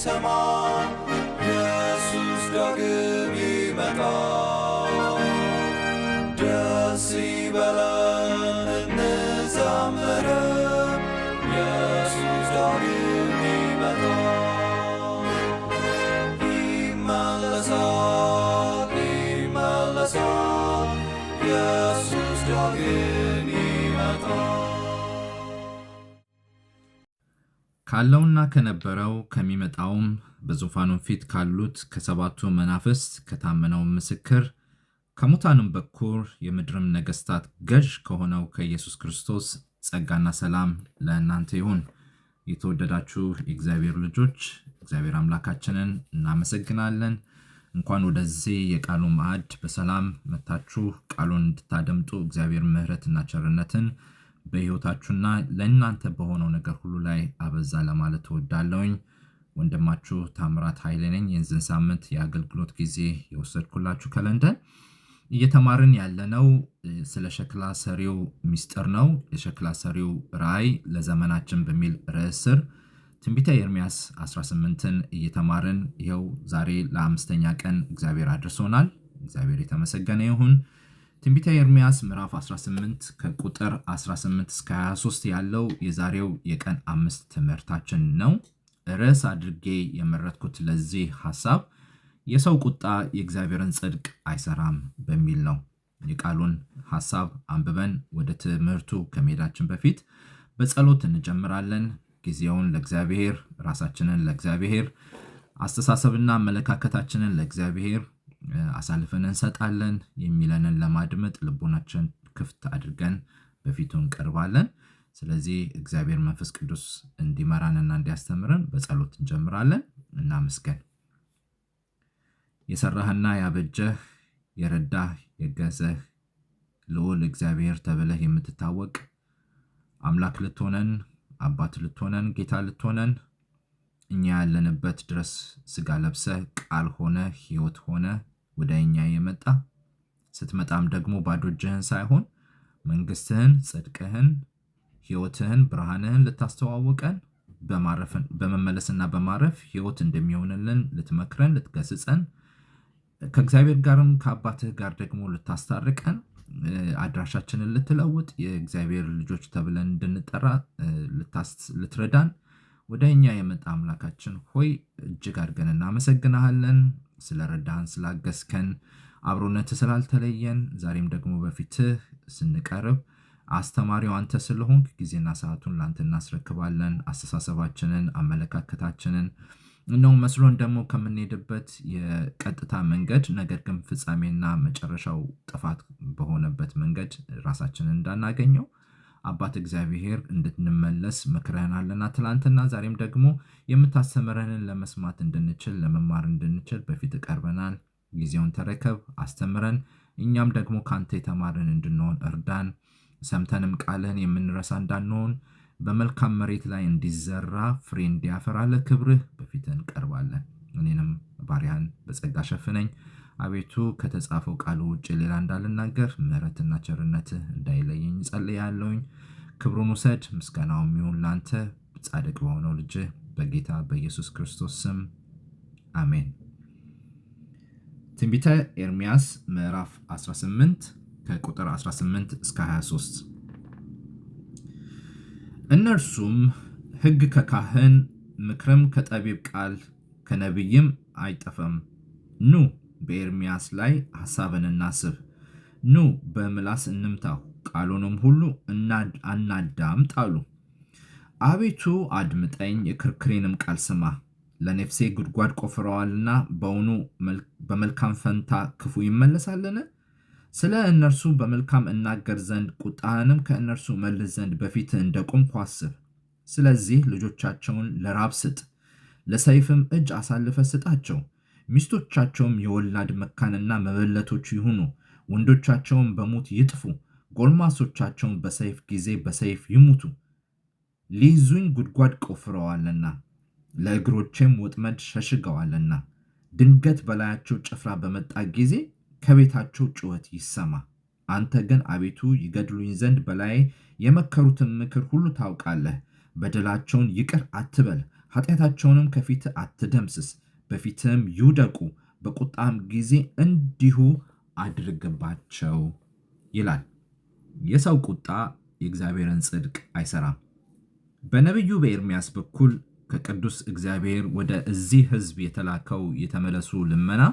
ሊሰማ ኢየሱስ ዳግም ይመጣል። ደስ ይበለን እንዘምር፣ ኢየሱስ ዳግም ይመጣል። ይመለሳል ይመለሳል፣ ኢየሱስ ዳግም ይመጣል። ካለውና ከነበረው ከሚመጣውም በዙፋኑ ፊት ካሉት ከሰባቱ መናፍስት ከታመነው ምስክር ከሙታንም በኩር የምድርም ነገስታት ገዥ ከሆነው ከኢየሱስ ክርስቶስ ጸጋና ሰላም ለእናንተ ይሁን። የተወደዳችሁ የእግዚአብሔር ልጆች እግዚአብሔር አምላካችንን እናመሰግናለን። እንኳን ወደዚህ የቃሉ ማዕድ በሰላም መታችሁ ቃሉን እንድታደምጡ እግዚአብሔር ምሕረትና ቸርነትን በሕይወታችሁና ለእናንተ በሆነው ነገር ሁሉ ላይ አበዛ ለማለት እወዳለሁኝ። ወንድማችሁ ታምራት ኃይሌ ነኝ። የዚህን ሳምንት የአገልግሎት ጊዜ የወሰድኩላችሁ ከለንደን እየተማርን ያለነው ስለ ሸክላ ሰሪው ሚስጥር ነው። የሸክላ ሰሪው ራእይ ለዘመናችን በሚል ርዕስ ስር ትንቢተ ኤርምያስ 18ን እየተማርን ይኸው ዛሬ ለአምስተኛ ቀን እግዚአብሔር አድርሶናል። እግዚአብሔር የተመሰገነ ይሁን። ትንቢተ ኤርምያስ ምዕራፍ 18 ከቁጥር 18 እስከ 23 ያለው የዛሬው የቀን 5 ትምህርታችን ነው። ርዕስ አድርጌ የመረጥኩት ለዚህ ሐሳብ የሰው ቁጣ የእግዚአብሔርን ጽድቅ አይሰራም በሚል ነው። የቃሉን ሐሳብ አንብበን ወደ ትምህርቱ ከመሄዳችን በፊት በጸሎት እንጀምራለን። ጊዜውን ለእግዚአብሔር፣ ራሳችንን ለእግዚአብሔር፣ አስተሳሰብና አመለካከታችንን ለእግዚአብሔር አሳልፈን እንሰጣለን። የሚለንን ለማድመጥ ልቦናችን ክፍት አድርገን በፊቱ እንቀርባለን። ስለዚህ እግዚአብሔር መንፈስ ቅዱስ እንዲመራንና እንዲያስተምረን በጸሎት እንጀምራለን። እናመስገን። የሰራህና ያበጀህ የረዳህ የገዘህ ልዑል እግዚአብሔር ተብለህ የምትታወቅ አምላክ ልትሆነን፣ አባት ልትሆነን፣ ጌታ ልትሆነን እኛ ያለንበት ድረስ ስጋ ለብሰህ ቃል ሆነ ሕይወት ሆነ ወደ እኛ የመጣ ስትመጣም ደግሞ ባዶ እጅህን ሳይሆን መንግስትህን፣ ጽድቅህን፣ ሕይወትህን፣ ብርሃንህን ልታስተዋውቀን በመመለስና በማረፍ ሕይወት እንደሚሆንልን ልትመክረን፣ ልትገስጸን ከእግዚአብሔር ጋርም ከአባትህ ጋር ደግሞ ልታስታርቀን አድራሻችንን ልትለውጥ የእግዚአብሔር ልጆች ተብለን እንድንጠራ ልትረዳን ወደ እኛ የመጣ አምላካችን ሆይ እጅግ አድርገን እናመሰግናለን። ስለረዳህን፣ ስላገዝከን፣ አብሮነት ስላልተለየን ዛሬም ደግሞ በፊትህ ስንቀርብ አስተማሪው አንተ ስለሆንክ ጊዜና ሰዓቱን ላንተ እናስረክባለን። አስተሳሰባችንን፣ አመለካከታችንን ነው መስሎን ደግሞ ከምንሄድበት የቀጥታ መንገድ ነገር ግን ፍጻሜና መጨረሻው ጥፋት በሆነበት መንገድ ራሳችንን እንዳናገኘው አባት እግዚአብሔር እንድንመለስ መክረናልና ትላንትና ዛሬም ደግሞ የምታስተምረንን ለመስማት እንድንችል ለመማር እንድንችል በፊት ቀርበናል። ጊዜውን ተረከብ፣ አስተምረን፣ እኛም ደግሞ ካንተ የተማርን እንድንሆን እርዳን። ሰምተንም ቃልህን የምንረሳ እንዳንሆን በመልካም መሬት ላይ እንዲዘራ ፍሬ እንዲያፈራ ለክብርህ በፊት እንቀርባለን። እኔንም ባሪያን በጸጋ ሸፍነኝ አቤቱ፣ ከተጻፈው ቃል ውጭ ሌላ እንዳልናገር ምሕረትና ቸርነትህ እንዳይለየኝ ጸልያለሁኝ። ክብሩን ውሰድ፣ ምስጋናውም ይሁን ላንተ ጻድቅ በሆነው ልጅህ በጌታ በኢየሱስ ክርስቶስ ስም አሜን። ትንቢተ ኤርምያስ ምዕራፍ 18 ከቁጥር 18 እስከ 23 እነርሱም ሕግ ከካህን ምክርም ከጠቢብ ቃል ከነቢይም አይጠፋም። ኑ በኤርምያስ ላይ ሐሳብን እናስብ፣ ኑ በምላስ እንምታው፣ ቃሉንም ሁሉ አናዳምጥ አሉ። አቤቱ አድምጠኝ፣ የክርክሬንም ቃል ስማ። ለነፍሴ ጉድጓድ ቆፍረዋልና በውኑ በመልካም ፈንታ ክፉ ይመለሳልን? ስለ እነርሱ በመልካም እናገር ዘንድ ቁጣህንም ከእነርሱ መልስ ዘንድ በፊትህ እንደቆምኩ አስብ። ስለዚህ ልጆቻቸውን ለራብ ስጥ፣ ለሰይፍም እጅ አሳልፈ ስጣቸው። ሚስቶቻቸውም የወላድ መካንና መበለቶች ይሁኑ፣ ወንዶቻቸውም በሞት ይጥፉ፣ ጎልማሶቻቸውም በሰይፍ ጊዜ በሰይፍ ይሙቱ። ሊይዙኝ ጉድጓድ ቆፍረዋልና ለእግሮቼም ወጥመድ ሸሽገዋልና። ድንገት በላያቸው ጭፍራ በመጣ ጊዜ ከቤታቸው ጩኸት ይሰማ። አንተ ግን አቤቱ ይገድሉኝ ዘንድ በላይ የመከሩትን ምክር ሁሉ ታውቃለህ። በደላቸውን ይቅር አትበል፣ ኃጢአታቸውንም ከፊት አትደምስስ፣ በፊትም ይውደቁ፣ በቁጣም ጊዜ እንዲሁ አድርግባቸው ይላል። የሰው ቁጣ የእግዚአብሔርን ጽድቅ አይሰራም። በነቢዩ በኤርምያስ በኩል ከቅዱስ እግዚአብሔር ወደ እዚህ ሕዝብ የተላከው የተመለሱ ልመና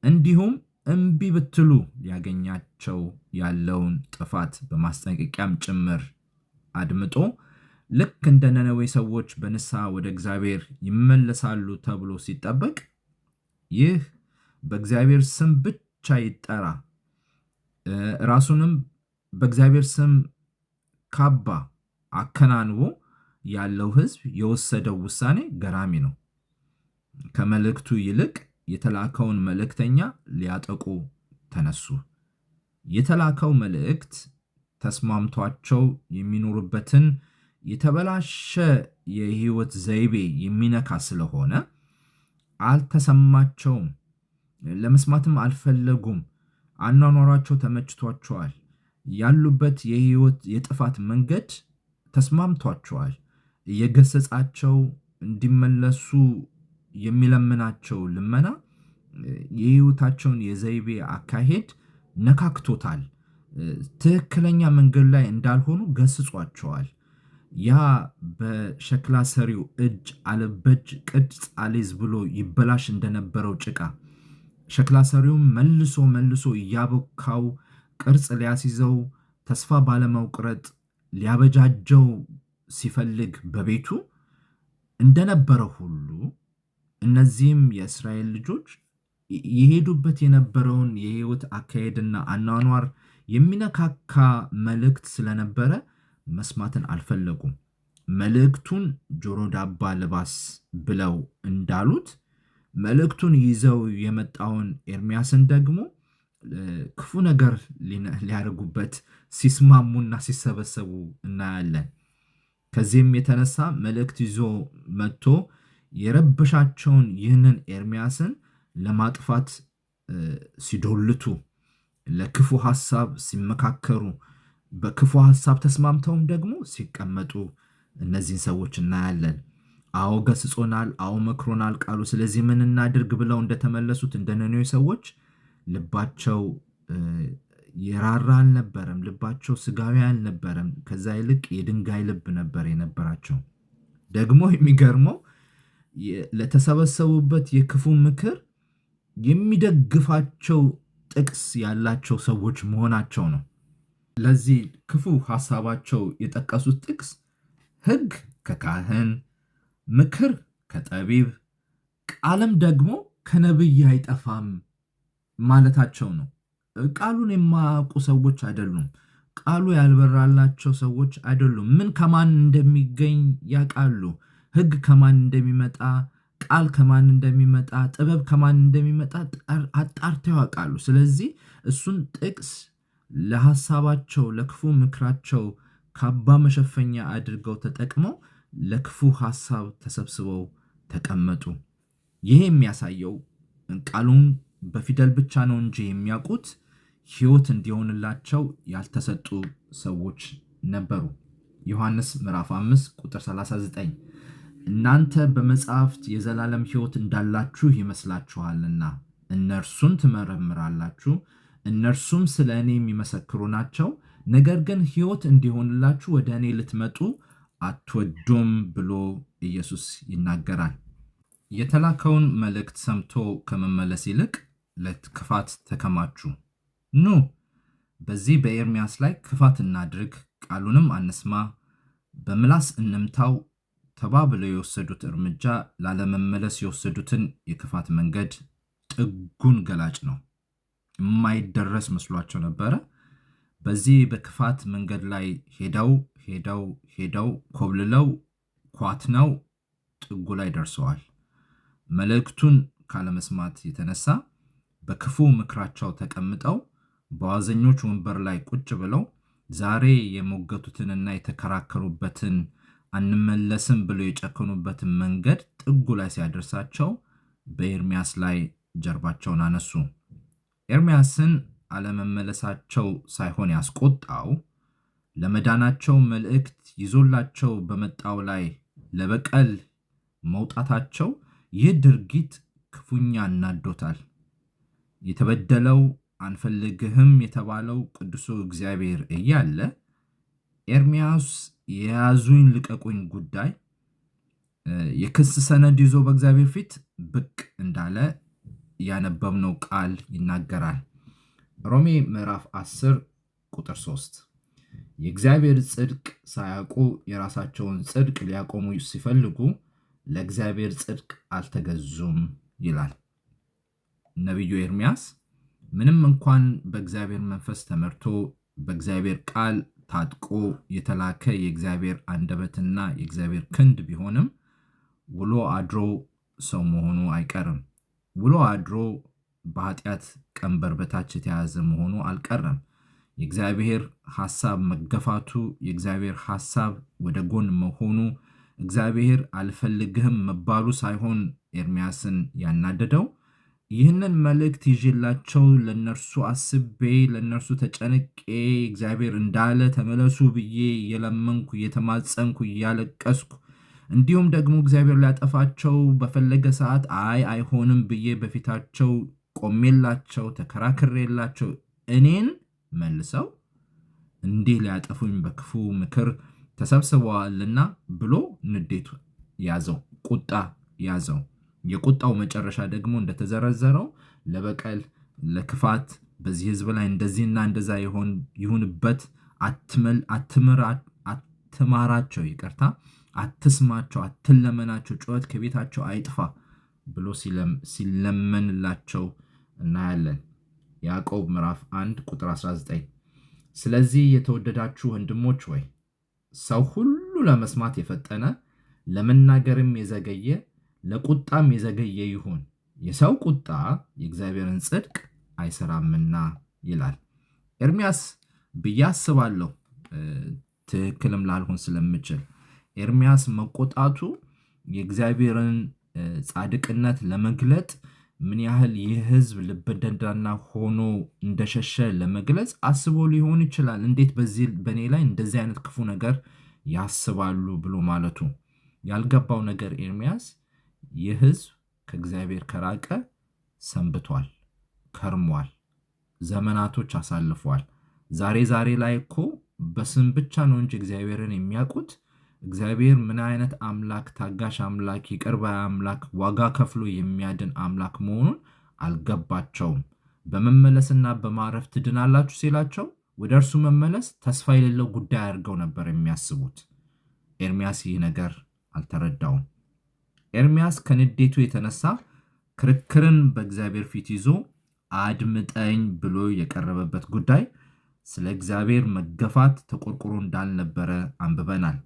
እንዲሁም እምቢ ብትሉ ሊያገኛቸው ያለውን ጥፋት በማስጠንቀቂያም ጭምር አድምጦ ልክ እንደ ነነዌ ሰዎች በንስሐ ወደ እግዚአብሔር ይመለሳሉ ተብሎ ሲጠበቅ ይህ በእግዚአብሔር ስም ብቻ ይጠራ ራሱንም በእግዚአብሔር ስም ካባ አከናንቦ ያለው ሕዝብ የወሰደው ውሳኔ ገራሚ ነው። ከመልእክቱ ይልቅ የተላከውን መልእክተኛ ሊያጠቁ ተነሱ። የተላከው መልእክት ተስማምቷቸው የሚኖሩበትን የተበላሸ የህይወት ዘይቤ የሚነካ ስለሆነ አልተሰማቸውም፣ ለመስማትም አልፈለጉም። አኗኗራቸው ተመችቷቸዋል። ያሉበት የህይወት የጥፋት መንገድ ተስማምቷቸዋል። እየገሰጻቸው እንዲመለሱ የሚለምናቸው ልመና የህይወታቸውን የዘይቤ አካሄድ ነካክቶታል። ትክክለኛ መንገድ ላይ እንዳልሆኑ ገስጿቸዋል። ያ በሸክላ ሰሪው እጅ አለበጅ ቅርጽ አልይዝ ብሎ ይበላሽ እንደነበረው ጭቃ ሸክላ ሰሪውም መልሶ እያቦካው ቅርጽ ሊያስይዘው ተስፋ ባለመቁረጥ ሊያበጃጀው ሲፈልግ በቤቱ እንደነበረው ሁሉ እነዚህም የእስራኤል ልጆች የሄዱበት የነበረውን የህይወት አካሄድና አኗኗር የሚነካካ መልእክት ስለነበረ መስማትን አልፈለጉም። መልእክቱን ጆሮ ዳባ ልባስ ብለው እንዳሉት መልእክቱን ይዘው የመጣውን ኤርምያስን ደግሞ ክፉ ነገር ሊያደርጉበት ሲስማሙና ሲሰበሰቡ እናያለን። ከዚህም የተነሳ መልእክት ይዞ መጥቶ የረበሻቸውን ይህንን ኤርምያስን ለማጥፋት ሲዶልቱ፣ ለክፉ ሐሳብ ሲመካከሩ፣ በክፉ ሐሳብ ተስማምተውም ደግሞ ሲቀመጡ እነዚህን ሰዎች እናያለን። አዎ ገስጾናል፣ አዎ መክሮናል ቃሉ፣ ስለዚህ ምን እናድርግ ብለው እንደተመለሱት እንደ ነነዌ ሰዎች ልባቸው የራራ አልነበረም። ልባቸው ስጋዊ አልነበረም። ከዛ ይልቅ የድንጋይ ልብ ነበር የነበራቸው። ደግሞ የሚገርመው ለተሰበሰቡበት የክፉ ምክር የሚደግፋቸው ጥቅስ ያላቸው ሰዎች መሆናቸው ነው። ለዚህ ክፉ ሐሳባቸው የጠቀሱት ጥቅስ ሕግ ከካህን ምክር ከጠቢብ ቃልም ደግሞ ከነቢይ አይጠፋም ማለታቸው ነው። ቃሉን የማያውቁ ሰዎች አይደሉም። ቃሉ ያልበራላቸው ሰዎች አይደሉም። ምን ከማን እንደሚገኝ ያውቃሉ። ሕግ ከማን እንደሚመጣ፣ ቃል ከማን እንደሚመጣ፣ ጥበብ ከማን እንደሚመጣ አጣርተው ያውቃሉ። ስለዚህ እሱን ጥቅስ ለሐሳባቸው ለክፉ ምክራቸው ካባ መሸፈኛ አድርገው ተጠቅመው ለክፉ ሐሳብ ተሰብስበው ተቀመጡ። ይሄ የሚያሳየው ቃሉን በፊደል ብቻ ነው እንጂ የሚያውቁት ሕይወት እንዲሆንላቸው ያልተሰጡ ሰዎች ነበሩ። ዮሐንስ ምዕራፍ 5 ቁጥር 39 እናንተ በመጽሐፍት የዘላለም ሕይወት እንዳላችሁ ይመስላችኋልና እነርሱን ትመረምራላችሁ፣ እነርሱም ስለ እኔ የሚመሰክሩ ናቸው። ነገር ግን ሕይወት እንዲሆንላችሁ ወደ እኔ ልትመጡ አትወዱም ብሎ ኢየሱስ ይናገራል። የተላከውን መልእክት ሰምቶ ከመመለስ ይልቅ ለክፋት ተከማቹ። ኑ በዚህ በኤርምያስ ላይ ክፋት እናድርግ፣ ቃሉንም አንስማ፣ በምላስ እንምታው ተባብለው የወሰዱት እርምጃ ላለመመለስ የወሰዱትን የክፋት መንገድ ጥጉን ገላጭ ነው። የማይደረስ መስሏቸው ነበረ። በዚህ በክፋት መንገድ ላይ ሄደው ኮብልለው ኳትነው ጥጉ ላይ ደርሰዋል። መልእክቱን ካለመስማት የተነሳ በክፉ ምክራቸው ተቀምጠው በዋዘኞች ወንበር ላይ ቁጭ ብለው ዛሬ የሞገቱትንና የተከራከሩበትን አንመለስም ብለው የጨከኑበትን መንገድ ጥጉ ላይ ሲያደርሳቸው በኤርምያስ ላይ ጀርባቸውን አነሱ። ኤርምያስን አለመመለሳቸው ሳይሆን ያስቆጣው ለመዳናቸው መልእክት ይዞላቸው በመጣው ላይ ለበቀል መውጣታቸው ይህ ድርጊት ክፉኛ እናዶታል። የተበደለው አንፈልግህም የተባለው ቅዱሱ እግዚአብሔር እያለ ኤርምያስ የያዙኝ ልቀቁኝ ጉዳይ የክስ ሰነድ ይዞ በእግዚአብሔር ፊት ብቅ እንዳለ ያነበብነው ቃል ይናገራል። ሮሜ ምዕራፍ 10 ቁጥር 3 የእግዚአብሔር ጽድቅ ሳያውቁ የራሳቸውን ጽድቅ ሊያቆሙ ሲፈልጉ ለእግዚአብሔር ጽድቅ አልተገዙም ይላል። ነቢዩ ኤርምያስ ምንም እንኳን በእግዚአብሔር መንፈስ ተመርቶ በእግዚአብሔር ቃል ታጥቆ የተላከ የእግዚአብሔር አንደበትና የእግዚአብሔር ክንድ ቢሆንም ውሎ አድሮ ሰው መሆኑ አይቀርም። ውሎ አድሮ በኃጢአት ቀንበር በታች የተያዘ መሆኑ አልቀረም። የእግዚአብሔር ሐሳብ መገፋቱ፣ የእግዚአብሔር ሐሳብ ወደ ጎን መሆኑ፣ እግዚአብሔር አልፈልግህም መባሉ ሳይሆን ኤርምያስን ያናደደው ይህንን መልእክት ይዤላቸው ለነርሱ አስቤ ለነርሱ ተጨንቄ እግዚአብሔር እንዳለ ተመለሱ ብዬ እየለመንኩ እየተማጸንኩ እያለቀስኩ እንዲሁም ደግሞ እግዚአብሔር ሊያጠፋቸው በፈለገ ሰዓት አይሆንም ብዬ በፊታቸው ቆሜላቸው ተከራክሬላቸው እኔን መልሰው እንዲህ ሊያጠፉኝ በክፉ ምክር ተሰብስበዋልና ብሎ ንዴቱ ያዘው፣ ቁጣ ያዘው። የቁጣው መጨረሻ ደግሞ እንደተዘረዘረው ለበቀል፣ ለክፋት በዚህ ሕዝብ ላይ እንደዚህና እንደዛ ይሁንበት፣ አትማራቸው፣ ይቅርታ አትስማቸው፣ አትለመናቸው፣ ጩኸት ከቤታቸው አይጥፋ ብሎ ሲለመንላቸው እናያለን። ያዕቆብ ምዕራፍ 1 ቁጥር 19 ስለዚህ የተወደዳችሁ ወንድሞች ወይ ሰው ሁሉ ለመስማት የፈጠነ ለመናገርም የዘገየ ለቁጣም የዘገየ ይሁን፣ የሰው ቁጣ የእግዚአብሔርን ጽድቅ አይሰራምና ይላል። ኤርምያስ ብዬ አስባለሁ፣ ትክክልም ላልሆን ስለምችል ኤርምያስ መቆጣቱ የእግዚአብሔርን ጻድቅነት ለመግለጥ ምን ያህል ይህ ሕዝብ ልበ ደንዳና ሆኖ እንደሸሸ ለመግለጽ አስቦ ሊሆን ይችላል። እንዴት በእኔ ላይ እንደዚህ አይነት ክፉ ነገር ያስባሉ ብሎ ማለቱ ያልገባው ነገር ኤርምያስ ይህ ሕዝብ ከእግዚአብሔር ከራቀ ሰንብቷል፣ ከርሟል፣ ዘመናቶች አሳልፏል። ዛሬ ላይ እኮ በስም ብቻ ነው እንጂ እግዚአብሔርን የሚያውቁት እግዚአብሔር ምን አይነት አምላክ፣ ታጋሽ አምላክ፣ ይቅር ባይ አምላክ፣ ዋጋ ከፍሎ የሚያድን አምላክ መሆኑን አልገባቸውም። በመመለስና በማረፍ ትድናላችሁ ሲላቸው ወደ እርሱ መመለስ ተስፋ የሌለው ጉዳይ አድርገው ነበር የሚያስቡት። ኤርምያስ ይህ ነገር አልተረዳውም። ኤርምያስ ከንዴቱ የተነሳ ክርክርን በእግዚአብሔር ፊት ይዞ አድምጠኝ ብሎ የቀረበበት ጉዳይ ስለ እግዚአብሔር መገፋት ተቆርቁሮ እንዳልነበረ አንብበናል።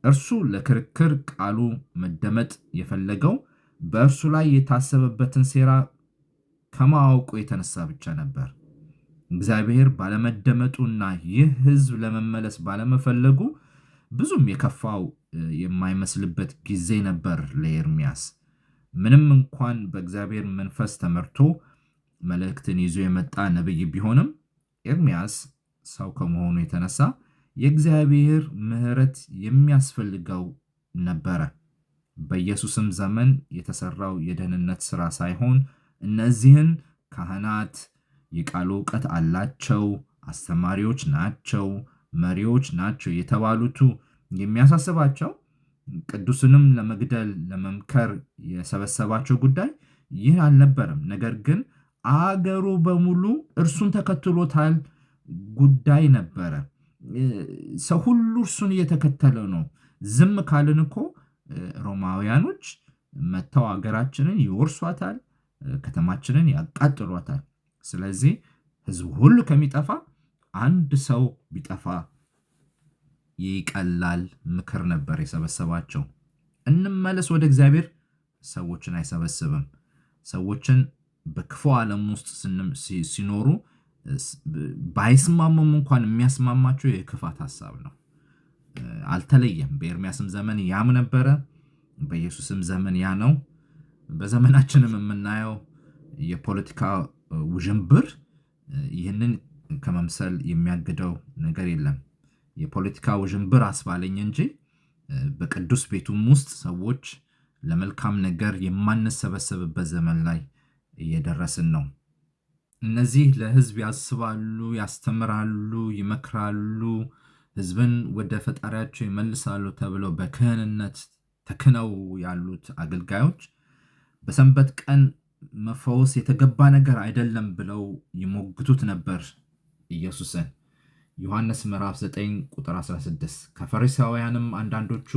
እርሱ ለክርክር ቃሉ መደመጥ የፈለገው በእርሱ ላይ የታሰበበትን ሴራ ከማወቁ የተነሳ ብቻ ነበር። እግዚአብሔር ባለመደመጡና ይህ ሕዝብ ለመመለስ ባለመፈለጉ ብዙም የከፋው የማይመስልበት ጊዜ ነበር ለኤርምያስ። ምንም እንኳን በእግዚአብሔር መንፈስ ተመርቶ መልእክትን ይዞ የመጣ ነብይ ቢሆንም ኤርምያስ ሰው ከመሆኑ የተነሳ የእግዚአብሔር ምሕረት የሚያስፈልገው ነበረ። በኢየሱስም ዘመን የተሰራው የደህንነት ሥራ ሳይሆን እነዚህን ካህናት የቃሉ ዕውቀት አላቸው፣ አስተማሪዎች ናቸው፣ መሪዎች ናቸው የተባሉቱ የሚያሳስባቸው ቅዱስንም ለመግደል ለመምከር የሰበሰባቸው ጉዳይ ይህ አልነበረም። ነገር ግን አገሩ በሙሉ እርሱን ተከትሎታል ጉዳይ ነበረ። ሰው ሁሉ እርሱን እየተከተለ ነው። ዝም ካልን እኮ ሮማውያኖች መጥተው አገራችንን ይወርሷታል፣ ከተማችንን ያቃጥሏታል። ስለዚህ ሕዝቡ ሁሉ ከሚጠፋ አንድ ሰው ቢጠፋ ይቀላል ምክር ነበር የሰበሰባቸው። እንመለስ ወደ እግዚአብሔር ሰዎችን አይሰበስብም። ሰዎችን በክፉ ዓለም ውስጥ ሲኖሩ ባይስማሙም እንኳን የሚያስማማቸው የክፋት ሐሳብ ነው። አልተለየም። በኤርምያስም ዘመን ያም ነበረ፣ በኢየሱስም ዘመን ያ ነው። በዘመናችንም የምናየው የፖለቲካ ውዥንብር ይህንን ከመምሰል የሚያግደው ነገር የለም። የፖለቲካ ውዥንብር አስባለኝ እንጂ በቅዱስ ቤቱም ውስጥ ሰዎች ለመልካም ነገር የማንሰበሰብበት ዘመን ላይ እየደረስን ነው። እነዚህ ለሕዝብ ያስባሉ፣ ያስተምራሉ፣ ይመክራሉ፣ ሕዝብን ወደ ፈጣሪያቸው ይመልሳሉ ተብለው በክህንነት ተክነው ያሉት አገልጋዮች በሰንበት ቀን መፈወስ የተገባ ነገር አይደለም ብለው ይሞግቱት ነበር ኢየሱስን። ዮሐንስ ምዕራፍ 9 ቁጥር 16 ከፈሪሳውያንም አንዳንዶቹ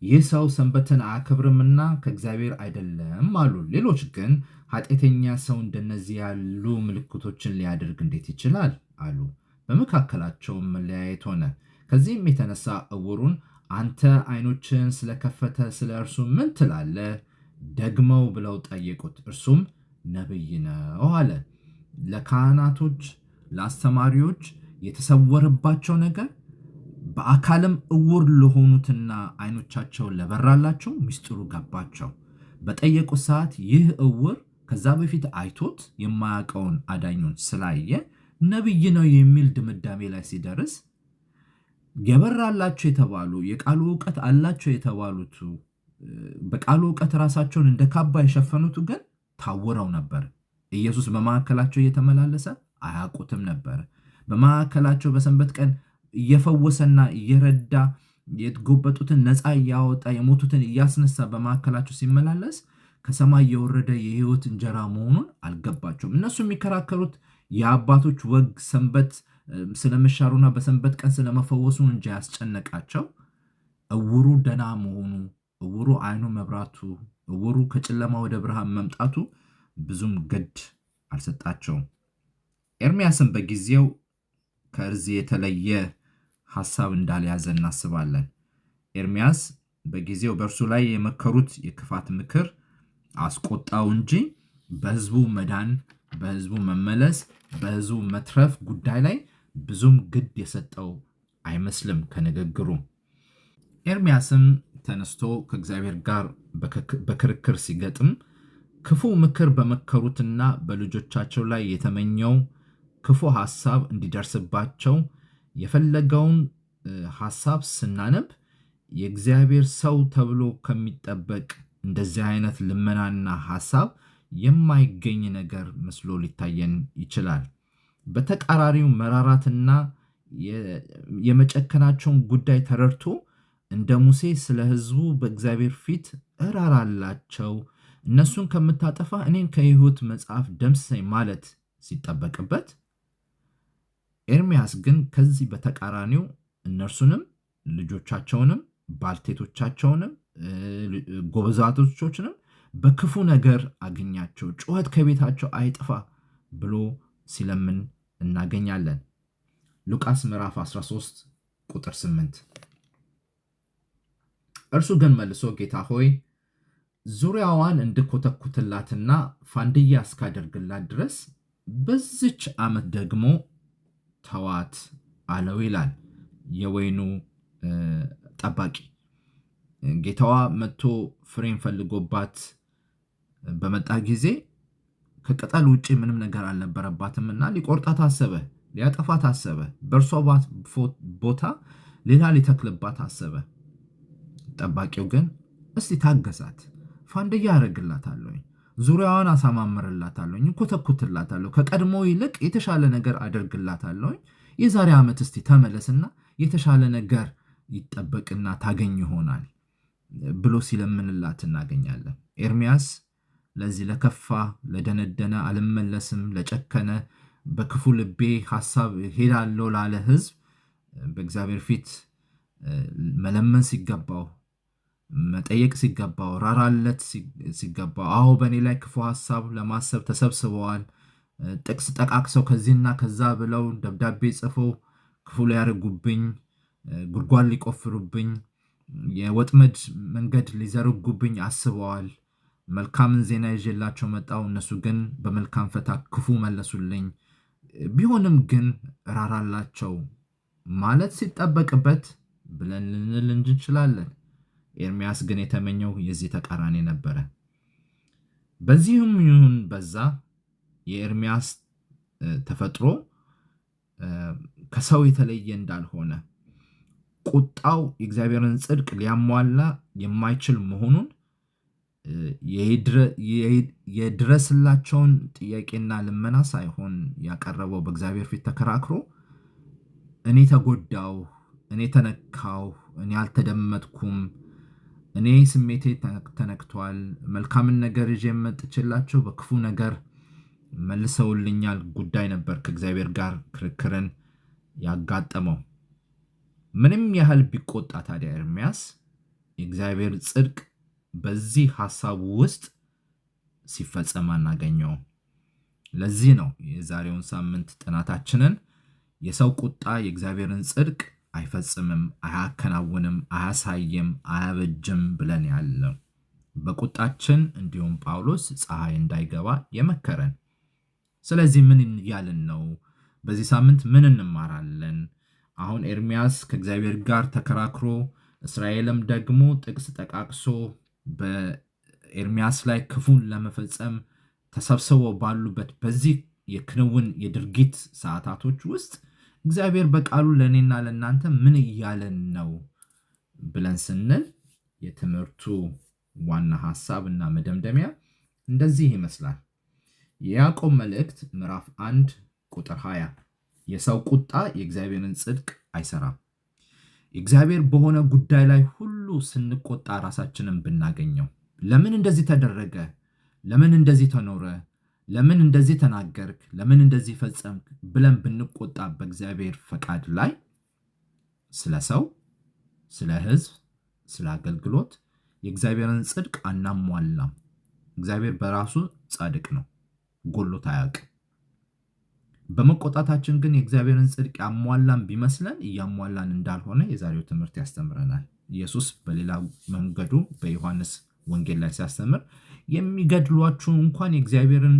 ይህ ሰው ሰንበትን አያከብርምና ከእግዚአብሔር አይደለም አሉ። ሌሎች ግን ኃጢአተኛ ሰው እንደነዚህ ያሉ ምልክቶችን ሊያደርግ እንዴት ይችላል አሉ። በመካከላቸውም መለያየት ሆነ። ከዚህም የተነሳ ዕውሩን አንተ ዓይኖችን ስለከፈተ ስለ እርሱ ምን ትላለህ? ደግመው ብለው ጠየቁት። እርሱም ነቢይ ነው አለ። ለካህናቶች ለአስተማሪዎች የተሰወረባቸው ነገር በአካልም ዕውር ለሆኑትና ዓይኖቻቸው ለበራላቸው ምስጢሩ ገባቸው። በጠየቁት ሰዓት ይህ ዕውር ከዛ በፊት አይቶት የማያውቀውን አዳኙን ስላየ ነቢይ ነው የሚል ድምዳሜ ላይ ሲደርስ የበራላቸው የተባሉ የቃሉ ዕውቀት አላቸው የተባሉት በቃሉ ዕውቀት ራሳቸውን እንደ ካባ የሸፈኑት ግን ታውረው ነበር። ኢየሱስ በመካከላቸው እየተመላለሰ አያውቁትም ነበር። በመካከላቸው በሰንበት ቀን እየፈወሰና እየረዳ የተጎበጡትን ነፃ እያወጣ የሞቱትን እያስነሳ በመካከላቸው ሲመላለስ ከሰማይ የወረደ የሕይወት እንጀራ መሆኑን አልገባቸውም። እነሱ የሚከራከሩት የአባቶች ወግ ሰንበት ስለመሻሩና በሰንበት ቀን ስለመፈወሱን እንጂ ያስጨነቃቸው ዕውሩ ደና መሆኑ፣ ዕውሩ ዓይኑ መብራቱ፣ ዕውሩ ከጨለማ ወደ ብርሃን መምጣቱ ብዙም ግድ አልሰጣቸውም። ኤርምያስም በጊዜው ከዚህ የተለየ ሐሳብ እንዳልያዘ እናስባለን። ኤርምያስ በጊዜው በእርሱ ላይ የመከሩት የክፋት ምክር አስቆጣው እንጂ በሕዝቡ መዳን፣ በሕዝቡ መመለስ፣ በሕዝቡ መትረፍ ጉዳይ ላይ ብዙም ግድ የሰጠው አይመስልም ከንግግሩ። ኤርምያስም ተነስቶ ከእግዚአብሔር ጋር በክርክር ሲገጥም ክፉ ምክር በመከሩትና በልጆቻቸው ላይ የተመኘው ክፉ ሐሳብ እንዲደርስባቸው የፈለገውን ሐሳብ ስናነብ የእግዚአብሔር ሰው ተብሎ ከሚጠበቅ እንደዚህ አይነት ልመናና ሐሳብ የማይገኝ ነገር መስሎ ሊታየን ይችላል። በተቃራሪው መራራትና የመጨከናቸውን ጉዳይ ተረድቶ እንደ ሙሴ ስለ ሕዝቡ በእግዚአብሔር ፊት እራራላቸው፣ እነሱን ከምታጠፋ እኔን ከሕይወት መጽሐፍ ደምስሰኝ ማለት ሲጠበቅበት፣ ኤርምያስ ግን ከዚህ በተቃራኒው እነርሱንም ልጆቻቸውንም ባልቴቶቻቸውንም ጎበዛቶችንም በክፉ ነገር አገኛቸው፣ ጩኸት ከቤታቸው አይጥፋ ብሎ ሲለምን እናገኛለን። ሉቃስ ምዕራፍ 13 ቁጥር 8። እርሱ ግን መልሶ ጌታ ሆይ ዙሪያዋን እንድኮተኩትላትና ፋንድያ እስካደርግላት ድረስ በዚች ዓመት ደግሞ ተዋት አለው ይላል የወይኑ ጠባቂ። ጌታዋ መጥቶ ፍሬን ፈልጎባት በመጣ ጊዜ ከቅጠል ውጭ ምንም ነገር አልነበረባትምና ሊቆርጣት አሰበ፣ ሊያጠፋት አሰበ። በእርሷ ቦታ ሌላ ሊተክልባት አሰበ። ጠባቂው ግን እስቲ ታገሳት፣ ፋንድያ አደርግላታለሁ፣ ዙሪያዋን አሳማምርላታለሁ፣ እንኮተኩትላታለሁ፣ ከቀድሞ ይልቅ የተሻለ ነገር አደርግላታለሁ፣ የዛሬ ዓመት እስቲ ተመለስና የተሻለ ነገር ይጠበቅና ታገኝ ይሆናል ብሎ ሲለምንላት እናገኛለን። ኤርምያስ ለዚህ ለከፋ ለደነደነ አልመለስም ለጨከነ በክፉ ልቤ ሐሳብ ሄዳለሁ ላለ ሕዝብ በእግዚአብሔር ፊት መለመን ሲገባው፣ መጠየቅ ሲገባው፣ ራራለት ሲገባው፣ አዎ በእኔ ላይ ክፉ ሐሳብ ለማሰብ ተሰብስበዋል፣ ጥቅስ ጠቃቅሰው ከዚህና ከዛ ብለው ደብዳቤ ጽፈው ክፉ ሊያደርጉብኝ፣ ጉድጓድ ሊቆፍሩብኝ፣ የወጥመድ መንገድ ሊዘረጉብኝ አስበዋል። መልካምን ዜና ይዤላቸው መጣው፣ እነሱ ግን በመልካም ፈታ ክፉ መለሱልኝ። ቢሆንም ግን ራራላቸው ማለት ሲጠበቅበት ብለን ልንል እንችላለን። ኤርምያስ ግን የተመኘው የዚህ ተቃራኒ ነበረ። በዚህም ይሁን በዛ የኤርምያስ ተፈጥሮ ከሰው የተለየ እንዳልሆነ፣ ቁጣው የእግዚአብሔርን ጽድቅ ሊያሟላ የማይችል መሆኑን የድረስላቸውን ጥያቄና ልመና ሳይሆን ያቀረበው በእግዚአብሔር ፊት ተከራክሮ እኔ ተጎዳው፣ እኔ ተነካው፣ እኔ አልተደመጥኩም፣ እኔ ስሜቴ ተነክቷል፣ መልካምን ነገር ይዤ መጥቼላቸው በክፉ ነገር መልሰውልኛል ጉዳይ ነበር ከእግዚአብሔር ጋር ክርክርን ያጋጠመው። ምንም ያህል ቢቆጣ ታዲያ ኤርምያስ የእግዚአብሔር ጽድቅ በዚህ ሐሳቡ ውስጥ ሲፈጸም አናገኘውም። ለዚህ ነው የዛሬውን ሳምንት ጥናታችንን የሰው ቁጣ የእግዚአብሔርን ጽድቅ አይፈጽምም፣ አያከናውንም፣ አያሳይም፣ አያበጅም ብለን ያለው። በቁጣችን እንዲሁም ጳውሎስ ፀሐይ እንዳይገባ የመከረን። ስለዚህ ምን እያልን ነው? በዚህ ሳምንት ምን እንማራለን? አሁን ኤርምያስ ከእግዚአብሔር ጋር ተከራክሮ እስራኤልም ደግሞ ጥቅስ ጠቃቅሶ በኤርምያስ ላይ ክፉን ለመፈጸም ተሰብስበው ባሉበት በዚህ የክንውን የድርጊት ሰዓታቶች ውስጥ እግዚአብሔር በቃሉ ለእኔና ለእናንተ ምን እያለን ነው ብለን ስንል የትምህርቱ ዋና ሐሳብ እና መደምደሚያ እንደዚህ ይመስላል። የያዕቆብ መልእክት ምዕራፍ 1 ቁጥር 20 የሰው ቁጣ የእግዚአብሔርን ጽድቅ አይሰራም። እግዚአብሔር በሆነ ጉዳይ ላይ ሁሉ ስንቆጣ ራሳችንን ብናገኘው ለምን እንደዚህ ተደረገ፣ ለምን እንደዚህ ተኖረ፣ ለምን እንደዚህ ተናገርክ፣ ለምን እንደዚህ ፈጸምክ ብለን ብንቆጣ በእግዚአብሔር ፈቃድ ላይ ስለ ሰው፣ ስለ ሕዝብ፣ ስለ አገልግሎት የእግዚአብሔርን ጽድቅ አናሟላም። እግዚአብሔር በራሱ ጻድቅ ነው፣ ጎሎት አያውቅም። በመቆጣታችን ግን የእግዚአብሔርን ጽድቅ ያሟላን ቢመስለን እያሟላን እንዳልሆነ የዛሬው ትምህርት ያስተምረናል። ኢየሱስ በሌላ መንገዱ በዮሐንስ ወንጌል ላይ ሲያስተምር የሚገድሏችሁ እንኳን የእግዚአብሔርን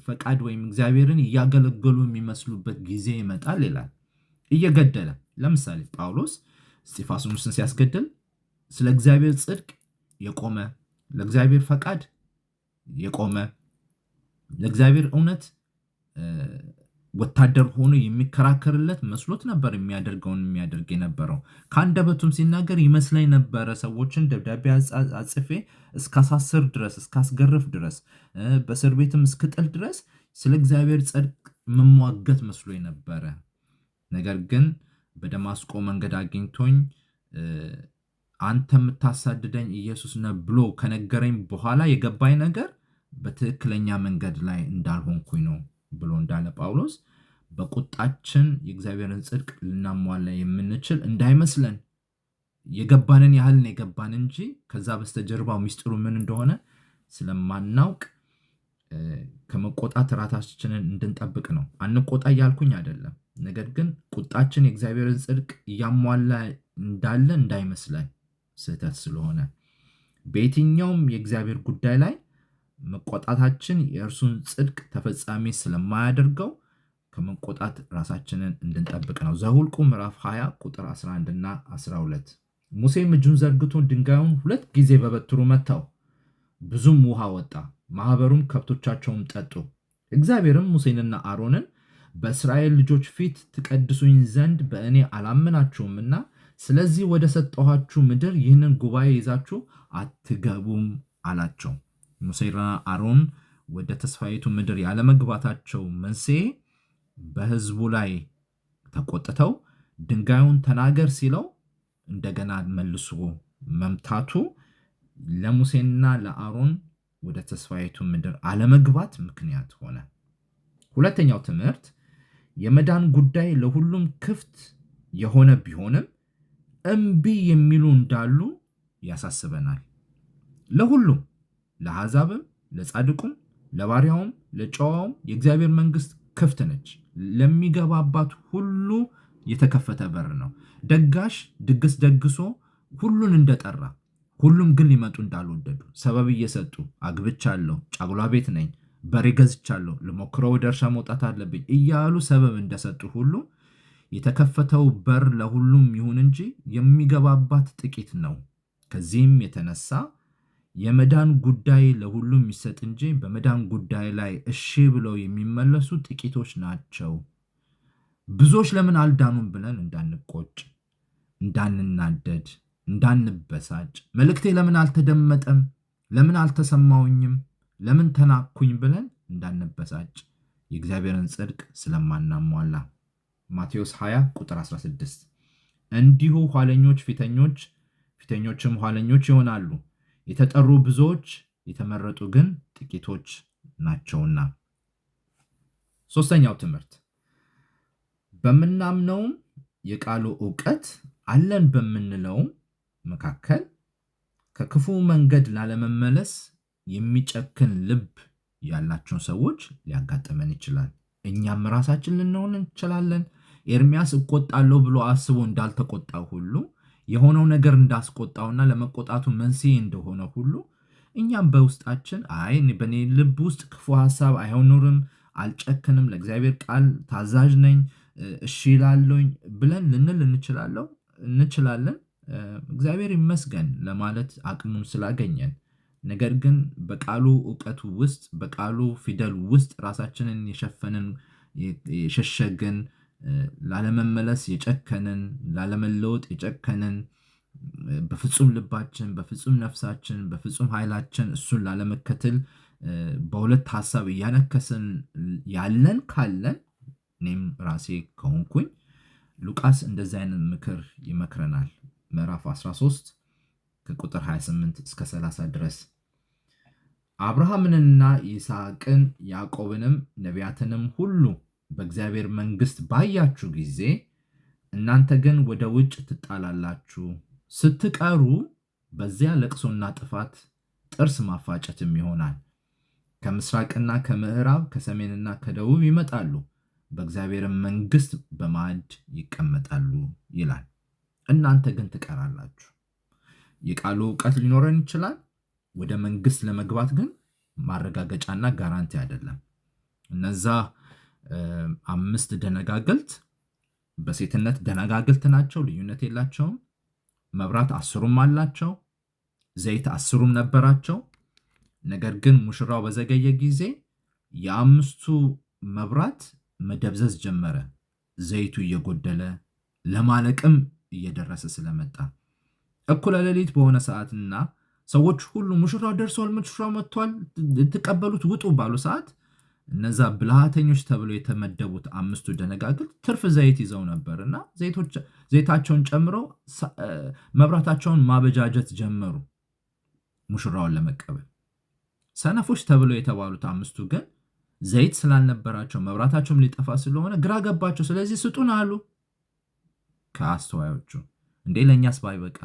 ፈቃድ ወይም እግዚአብሔርን እያገለገሉ የሚመስሉበት ጊዜ ይመጣል ይላል። እየገደለ ለምሳሌ ጳውሎስ እስጢፋኖስን ሲያስገድል ስለ እግዚአብሔር ጽድቅ የቆመ ለእግዚአብሔር ፈቃድ የቆመ ለእግዚአብሔር እውነት ወታደር ሆኖ የሚከራከርለት መስሎት ነበር የሚያደርገውን የሚያደርግ የነበረው። ከአንደበቱም ሲናገር ይመስለኝ ነበረ ሰዎችን ደብዳቤ አጽፌ እስካሳስር ድረስ እስካስገርፍ ድረስ በእስር ቤትም እስክጥል ድረስ ስለ እግዚአብሔር ጽድቅ መሟገት መስሎኝ ነበረ። ነገር ግን በደማስቆ መንገድ አግኝቶኝ አንተ የምታሳድደኝ ኢየሱስ ነህ ብሎ ከነገረኝ በኋላ የገባኝ ነገር በትክክለኛ መንገድ ላይ እንዳልሆንኩኝ ነው ብሎ እንዳለ ጳውሎስ በቁጣችን የእግዚአብሔርን ጽድቅ ልናሟላ የምንችል እንዳይመስለን የገባንን ያህል ነው የገባን እንጂ ከዛ በስተጀርባው ሚስጥሩ ምን እንደሆነ ስለማናውቅ ከመቆጣት ራሳችንን እንድንጠብቅ ነው። አንቆጣ እያልኩኝ አይደለም። ነገር ግን ቁጣችን የእግዚአብሔርን ጽድቅ እያሟላ እንዳለ እንዳይመስለን ስህተት ስለሆነ በየትኛውም የእግዚአብሔር ጉዳይ ላይ መቆጣታችን የእርሱን ጽድቅ ተፈጻሚ ስለማያደርገው ከመቆጣት ራሳችንን እንድንጠብቅ ነው። ዘኍልቍ ምዕራፍ 20 ቁጥር 11 እና 12 ሙሴም እጁን ዘርግቶ ድንጋዩን 2 ጊዜ በበትሩ መታው፣ ብዙም ውሃ ወጣ፣ ማኅበሩም ከብቶቻቸውም ጠጡ። እግዚአብሔርም ሙሴንና አሮንን በእስራኤል ልጆች ፊት ትቀድሱኝ ዘንድ በእኔ አላመናችሁምና ስለዚህ ወደ ሰጠኋችሁ ምድር ይህንን ጉባኤ ይዛችሁ አትገቡም አላቸው። ሙሴና አሮን ወደ ተስፋይቱ ምድር ያለመግባታቸው መንስኤ በሕዝቡ ላይ ተቆጥተው ድንጋዩን ተናገር ሲለው እንደገና መልሶ መምታቱ ለሙሴና ለአሮን ወደ ተስፋይቱ ምድር አለመግባት ምክንያት ሆነ። ሁለተኛው ትምህርት የመዳን ጉዳይ ለሁሉም ክፍት የሆነ ቢሆንም እምቢ የሚሉ እንዳሉ ያሳስበናል። ለሁሉም ለአሕዛብም፣ ለጻድቁም፣ ለባሪያውም፣ ለጨዋውም የእግዚአብሔር መንግስት ክፍት ነች። ለሚገባባት ሁሉ የተከፈተ በር ነው። ደጋሽ ድግስ ደግሶ ሁሉን እንደጠራ ሁሉም ግን ሊመጡ እንዳልወደዱ ሰበብ እየሰጡ አግብቻለሁ፣ ጫጉላ ቤት ነኝ፣ በሬ ገዝቻለሁ፣ ልሞክረው ወደ እርሻ መውጣት አለብኝ እያሉ ሰበብ እንደሰጡ ሁሉ የተከፈተው በር ለሁሉም ይሁን እንጂ የሚገባባት ጥቂት ነው። ከዚህም የተነሳ የመዳን ጉዳይ ለሁሉም የሚሰጥ እንጂ በመዳን ጉዳይ ላይ እሺ ብለው የሚመለሱ ጥቂቶች ናቸው። ብዙዎች ለምን አልዳኑም ብለን እንዳንቆጭ፣ እንዳንናደድ፣ እንዳንበሳጭ፣ መልእክቴ ለምን አልተደመጠም፣ ለምን አልተሰማውኝም፣ ለምን ተናኩኝ ብለን እንዳንበሳጭ የእግዚአብሔርን ጽድቅ ስለማናሟላ። ማቴዎስ 20 ቁጥር 16 እንዲሁ ኋለኞች ፊተኞች፣ ፊተኞችም ኋለኞች ይሆናሉ። የተጠሩ ብዙዎች፣ የተመረጡ ግን ጥቂቶች ናቸውና። ሶስተኛው ትምህርት በምናምነውም የቃሉ ዕውቀት አለን በምንለውም መካከል ከክፉ መንገድ ላለመመለስ የሚጨክን ልብ ያላቸውን ሰዎች ሊያጋጥመን ይችላል። እኛም ራሳችን ልንሆን እንችላለን። ኤርሚያስ እቆጣለሁ ብሎ አስቦ እንዳልተቆጣው ሁሉ የሆነው ነገር እንዳስቆጣውና ለመቆጣቱ መንስኤ እንደሆነ ሁሉ እኛም በውስጣችን በእኔ ልብ ውስጥ ክፉ ሐሳብ አይኖርም፣ አልጨክንም፣ ለእግዚአብሔር ቃል ታዛዥ ነኝ፣ እሺ እላለሁኝ ብለን ልንል እንችላለን። እግዚአብሔር ይመስገን ለማለት አቅሙን ስላገኘን። ነገር ግን በቃሉ ዕውቀቱ ውስጥ በቃሉ ፊደል ውስጥ ራሳችንን የሸፈንን የሸሸግን ላለመመለስ የጨከንን ላለመለወጥ የጨከንን በፍጹም ልባችን በፍጹም ነፍሳችን በፍጹም ኃይላችን እሱን ላለመከተል በሁለት ሐሳብ እያነከስን ያለን ካለን እኔም ራሴ ከሆንኩኝ ሉቃስ እንደዚህ አይነት ምክር ይመክረናል። ምዕራፍ 13 ከቁጥር 28 እስከ 30 ድረስ አብርሃምንና ይስሐቅን ያዕቆብንም ነቢያትንም ሁሉ በእግዚአብሔር መንግሥት ባያችሁ ጊዜ እናንተ ግን ወደ ውጭ ትጣላላችሁ። ስትቀሩ በዚያ ለቅሶና ጥፋት ጥርስ ማፋጨትም ይሆናል። ከምስራቅና ከምዕራብ ከሰሜንና ከደቡብ ይመጣሉ፣ በእግዚአብሔር መንግሥት በማዕድ ይቀመጣሉ ይላል። እናንተ ግን ትቀራላችሁ። የቃሉ ዕውቀት ሊኖረን ይችላል። ወደ መንግሥት ለመግባት ግን ማረጋገጫና ጋራንቲ አይደለም። እነዛ 5 ደነጋግልት በሴትነት ደነጋግልት ናቸው፣ ልዩነት የላቸውም። መብራት 10ም አላቸው፣ ዘይት 10ም ነበራቸው። ነገር ግን ሙሽራው በዘገየ ጊዜ የ5ቱ መብራት መደብዘዝ ጀመረ፣ ዘይቱ እየጎደለ ለማለቅም እየደረሰ ስለመጣ እኩለ ሌሊት በሆነ ሰዓትና ሰዎች ሁሉ ሙሽራው ደርሷል፣ ሙሽራው መጥቷል፣ ተቀበሉት፣ ውጡ ባሉ ሰዓት እነዛ ብልሃተኞች ተብለው የተመደቡት 5ቱ ደነጋግል ትርፍ ዘይት ይዘው ነበርና ዘይታቸውን ጨምረው መብራታቸውን ማበጃጀት ጀመሩ ሙሽራውን ለመቀበል። ሰነፎች ተብለው የተባሉት 5ቱ ግን ዘይት ስላልነበራቸው መብራታቸውም ሊጠፋ ስለሆነ ግራ ገባቸው። ስለዚህ ስጡን አሉ። ከአስተዋዮቹ እንዴ ለእኛስ ባይበቃ፣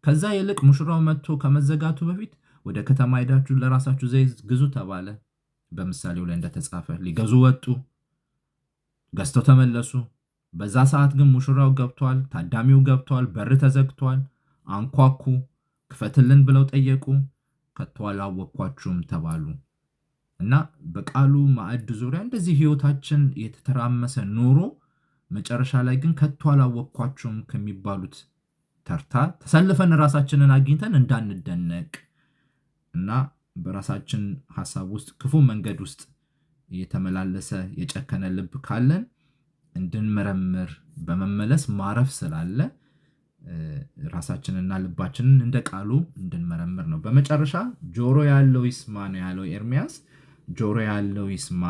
ከዛ ይልቅ ሙሽራው መጥቶ ከመዘጋቱ በፊት ወደ ከተማ ሄዳችሁ ለራሳችሁ ዘይት ግዙ ተባለ። በምሳሌው ላይ እንደተጻፈ ሊገዙ ወጡ፣ ገዝተው ተመለሱ። በዛ ሰዓት ግን ሙሽራው ገብቷል፣ ታዳሚው ገብቷል፣ በር ተዘግቷል። አንኳኩ፣ ክፈትልን ብለው ጠየቁ። ከቶ አላወቅኳችሁም ተባሉ። እና በቃሉ ማዕድ ዙሪያ እንደዚህ ህይወታችን የተተራመሰ ኖሮ መጨረሻ ላይ ግን ከቶ አላወቅኳችሁም ከሚባሉት ተርታ ተሰልፈን ራሳችንን አግኝተን እንዳንደነቅ እና በራሳችን ሐሳብ ውስጥ ክፉ መንገድ ውስጥ የተመላለሰ የጨከነ ልብ ካለን እንድንመረምር በመመለስ ማረፍ ስላለ ራሳችንና ልባችንን እንደ ቃሉ እንድንመረምር ነው። በመጨረሻ ጆሮ ያለው ይስማ ነው ያለው ኤርሚያስ። ጆሮ ያለው ይስማ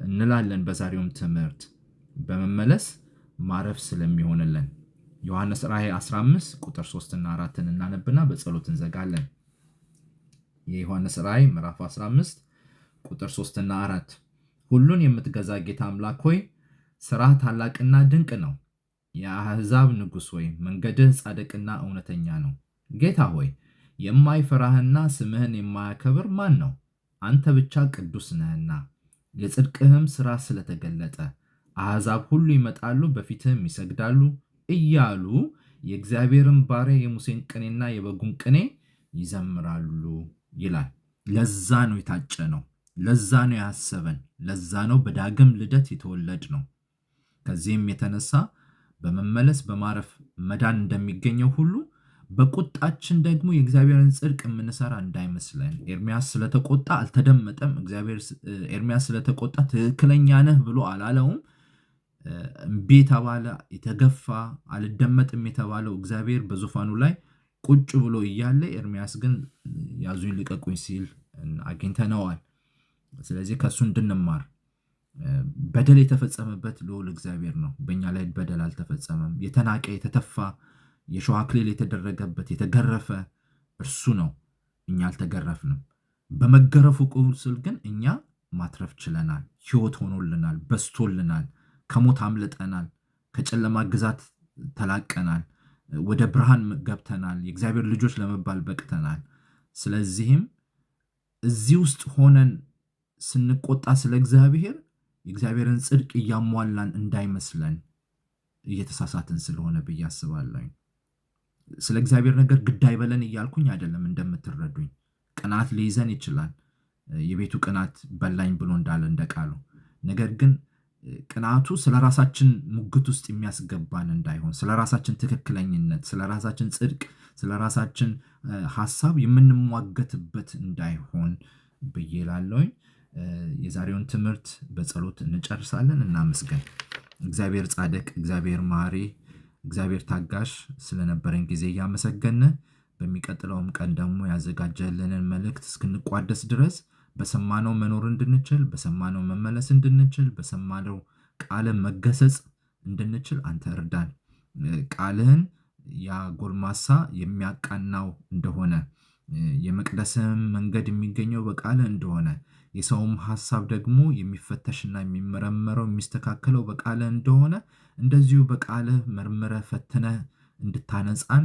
እንላለን። በዛሬውም ትምህርት በመመለስ ማረፍ ስለሚሆንልን ዮሐንስ ራእይ 15 ቁጥር 3 እና 4 እናነብና በጸሎት እንዘጋለን። የዮሐንስ ራእይ ምዕራፍ 15 ቁጥር 3 እና 4 ሁሉን የምትገዛ ጌታ አምላክ ሆይ ሥራህ ታላቅና ድንቅ ነው። የአሕዛብ ንጉሥ ሆይ መንገድህ ጻድቅና እውነተኛ ነው። ጌታ ሆይ የማይፈራህና ስምህን የማያከብር ማን ነው? አንተ ብቻ ቅዱስ ነህና የጽድቅህም ሥራ ስለተገለጠ አሕዛብ ሁሉ ይመጣሉ በፊትህም ይሰግዳሉ እያሉ የእግዚአብሔርን ባሪያ የሙሴን ቅኔና የበጉን ቅኔ ይዘምራሉ ይላል። ለዛ ነው የታጨ ነው። ለዛ ነው ያሰበን። ለዛ ነው በዳግም ልደት የተወለድ ነው። ከዚህም የተነሳ በመመለስ በማረፍ መዳን እንደሚገኘው ሁሉ በቁጣችን ደግሞ የእግዚአብሔርን ጽድቅ የምንሰራ እንዳይመስለን። ኤርሚያስ ስለተቆጣ አልተደመጠም። ኤርሚያስ ስለተቆጣ ትክክለኛ ነህ ብሎ አላለውም። እምቢ የተባለ የተገፋ አልደመጥም የተባለው እግዚአብሔር በዙፋኑ ላይ ቁጭ ብሎ እያለ ኤርሚያስ ግን ያዙኝ ልቀቁኝ ሲል አግኝተነዋል። ስለዚህ ከእሱ እንድንማር በደል የተፈጸመበት ልዑል እግዚአብሔር ነው። በእኛ ላይ በደል አልተፈጸመም። የተናቀ የተተፋ የሾህ አክሊል የተደረገበት የተገረፈ እርሱ ነው። እኛ አልተገረፍንም። በመገረፉ ቁስል ግን እኛ ማትረፍ ችለናል። ሕይወት ሆኖልናል፣ በስቶልናል፣ ከሞት አምልጠናል፣ ከጨለማ ግዛት ተላቀናል፣ ወደ ብርሃን ገብተናል፣ የእግዚአብሔር ልጆች ለመባል በቅተናል። ስለዚህም እዚህ ውስጥ ሆነን ስንቆጣ ስለ እግዚአብሔር የእግዚአብሔርን ጽድቅ እያሟላን እንዳይመስለን እየተሳሳትን ስለሆነ ብዬ አስባለሁ። ስለ እግዚአብሔር ነገር ግድ አይበለን እያልኩኝ አይደለም። እንደምትረዱኝ ቅናት ሊይዘን ይችላል። የቤቱ ቅናት በላኝ ብሎ እንዳለ እንደቃሉ። ነገር ግን ቅናቱ ስለ ራሳችን ሙግት ውስጥ የሚያስገባን እንዳይሆን፣ ስለ ራሳችን ትክክለኝነት፣ ስለ ራሳችን ጽድቅ፣ ስለ ራሳችን ሐሳብ የምንሟገትበት እንዳይሆን ብዬ እላለሁኝ። የዛሬውን ትምህርት በጸሎት እንጨርሳለን። እናመስገን። እግዚአብሔር ጻድቅ፣ እግዚአብሔር መሐሪ፣ እግዚአብሔር ታጋሽ ስለነበረን ጊዜ እያመሰገን በሚቀጥለውም ቀን ደግሞ ያዘጋጀልንን መልእክት እስክንቋደስ ድረስ በሰማነው መኖር እንድንችል፣ በሰማነው መመለስ እንድንችል፣ በሰማነው ቃል መገሰጽ እንድንችል አንተ እርዳን። ቃልህን ያ ጎልማሳ የሚያቃናው እንደሆነ፣ የመቅደስም መንገድ የሚገኘው በቃልህ እንደሆነ፣ የሰውም ሐሳብ ደግሞ የሚፈተሽና የሚመረመረው የሚስተካከለው በቃልህ እንደሆነ እንደዚሁ በቃልህ መርምረህ ፈትነህ እንድታነጻን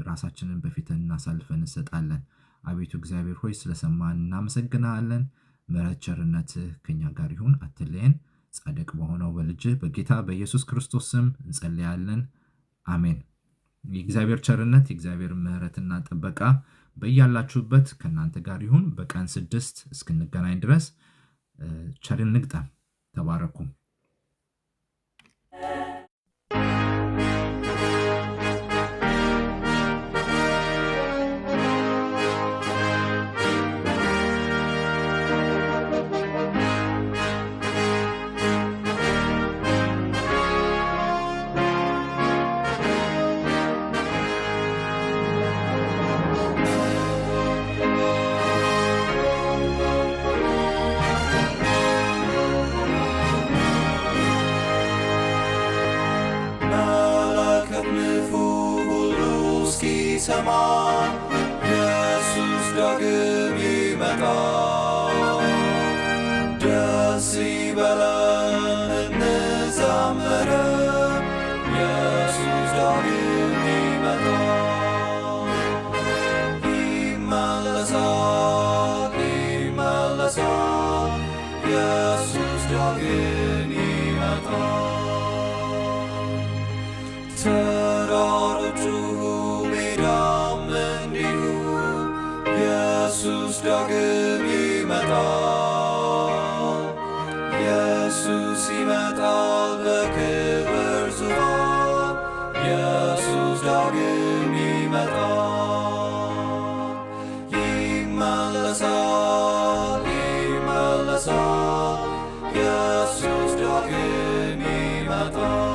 ራሳችንን በፊትህ እናሳልፈን እንሰጣለን። አቤቱ እግዚአብሔር ሆይ ስለሰማን እናመሰግናለን። ምሕረት ቸርነትህ ከኛ ጋር ይሁን፣ አትለየን። ጻድቅ በሆነው በልጅህ በጌታ በኢየሱስ ክርስቶስ ስም እንጸልያለን፣ አሜን። የእግዚአብሔር ቸርነት የእግዚአብሔር ምሕረትና ጥበቃ በያላችሁበት ከእናንተ ጋር ይሁን። በቀን 6 እስክንገናኝ ድረስ ቸርን ንግጠም። ተባረኩ። ሰማ ኢየሱስ ዳግም ይመጣል። ደስ ይበለን እንዘምር፣ ኢየሱስ ዳግም ይመጣል። ይመለሳል ይመለሳል፣ ኢየሱስ ዳግም ይመጣል። ተራሮቹ ኢየሱስ ዳግም ይመጣል። ኢየሱስ ይመጣል በክብር ዙፋን። ኢየሱስ ዳግም ይመጣል። ይመለሳል ይመለሳል፣ ኢየሱስ ዳግም ይመጣል።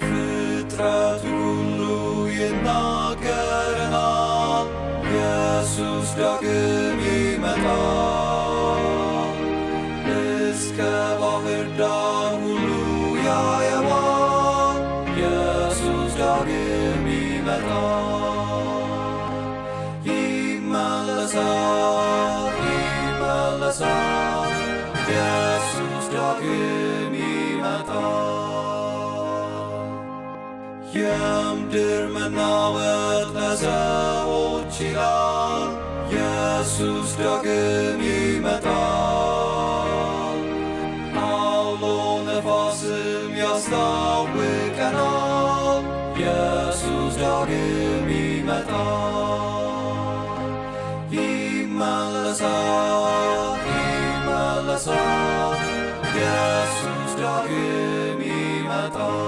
ፍጥረቱ ሁሉ ይናገረናል፣ ኢየሱስ ዳግም ይመጣል። እስከ ባህር ዳር ሁሉ ያየዋል፣ ኢየሱስ ዳግም ይመጣል። ይመለሳል ይመለሳል፣ ኢየሱስ ዳግም ይመጣል። የምድር መናወጥ ለሰዎች ይላል፣ ኢየሱስ ዳግም ይመጣል። አውሎ ነፋስም ያስታውቀናል፣ ኢየሱስ ዳግም ይመጣል። ይመለሳል ይመለሳል፣ ኢየሱስ ዳግም ይመጣል።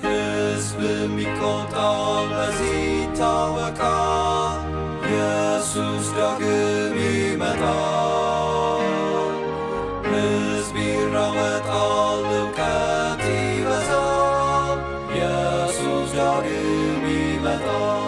ሕዝብም ይቆጣል፣ በዚህ ይታወቃል፣ ኢየሱስ ዳግም ይመጣል። ሕዝብ ይራወጣል፣ እውቀት ይበዛል፣ ኢየሱስ ዳግም ይመጣል። ይመጣል።